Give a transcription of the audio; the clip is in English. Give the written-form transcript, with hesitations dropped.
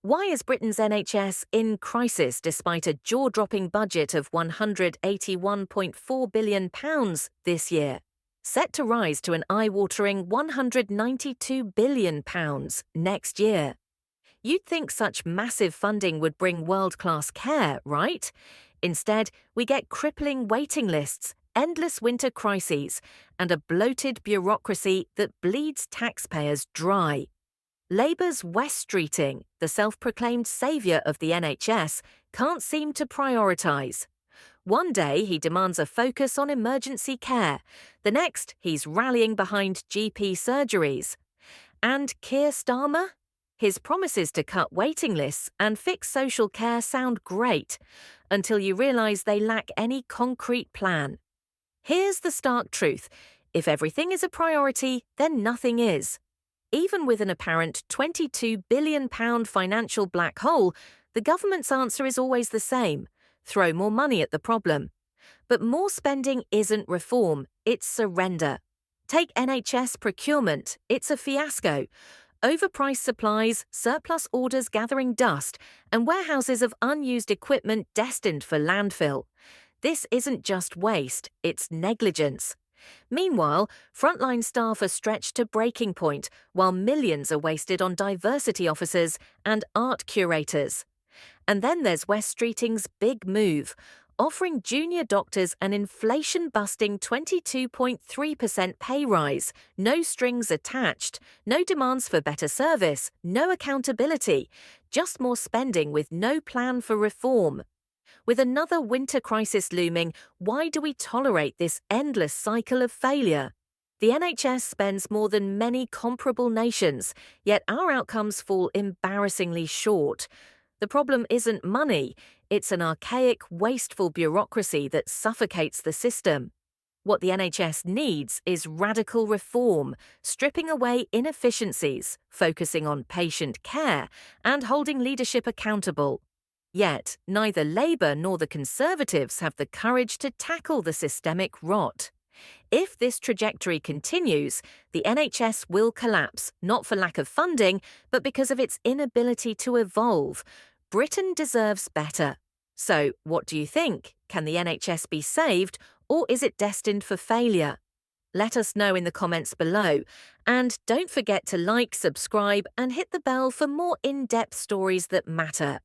Why is Britain's NHS in crisis despite a jaw-dropping budget of £181.4 billion this year, set to rise to an eye-watering £192 billion next year? You'd think such massive funding would bring world-class care, right? Instead, we get crippling waiting lists, endless winter crises, and a bloated bureaucracy that bleeds taxpayers dry. Labour's West Streeting, the self-proclaimed saviour of the NHS, can't seem to prioritise. One day he demands a focus on emergency care, the next he's rallying behind GP surgeries. And Keir Starmer? His promises to cut waiting lists and fix social care sound great, until you realise they lack any concrete plan. Here's the stark truth: if everything is a priority, then nothing is. Even with an apparent £22 billion financial black hole, the government's answer is always the same: throw more money at the problem. But more spending isn't reform, it's surrender. Take NHS procurement, it's a fiasco. Overpriced supplies, surplus orders gathering dust, and warehouses of unused equipment destined for landfill. This isn't just waste, it's negligence. Meanwhile, frontline staff are stretched to breaking point, while millions are wasted on diversity officers and art curators. And then there's West Streeting's big move, offering junior doctors an inflation-busting 22.3% pay rise, no strings attached, no demands for better service, no accountability, just more spending with no plan for reform. With another winter crisis looming, why do we tolerate this endless cycle of failure? The NHS spends more than many comparable nations, yet our outcomes fall embarrassingly short. The problem isn't money, it's an archaic, wasteful bureaucracy that suffocates the system. What the NHS needs is radical reform, stripping away inefficiencies, focusing on patient care, and holding leadership accountable. Yet, neither Labour nor the Conservatives have the courage to tackle the systemic rot. If this trajectory continues, the NHS will collapse, not for lack of funding, but because of its inability to evolve. Britain deserves better. So, what do you think? Can the NHS be saved, or is it destined for failure? Let us know in the comments below. And don't forget to like, subscribe, and hit the bell for more in-depth stories that matter.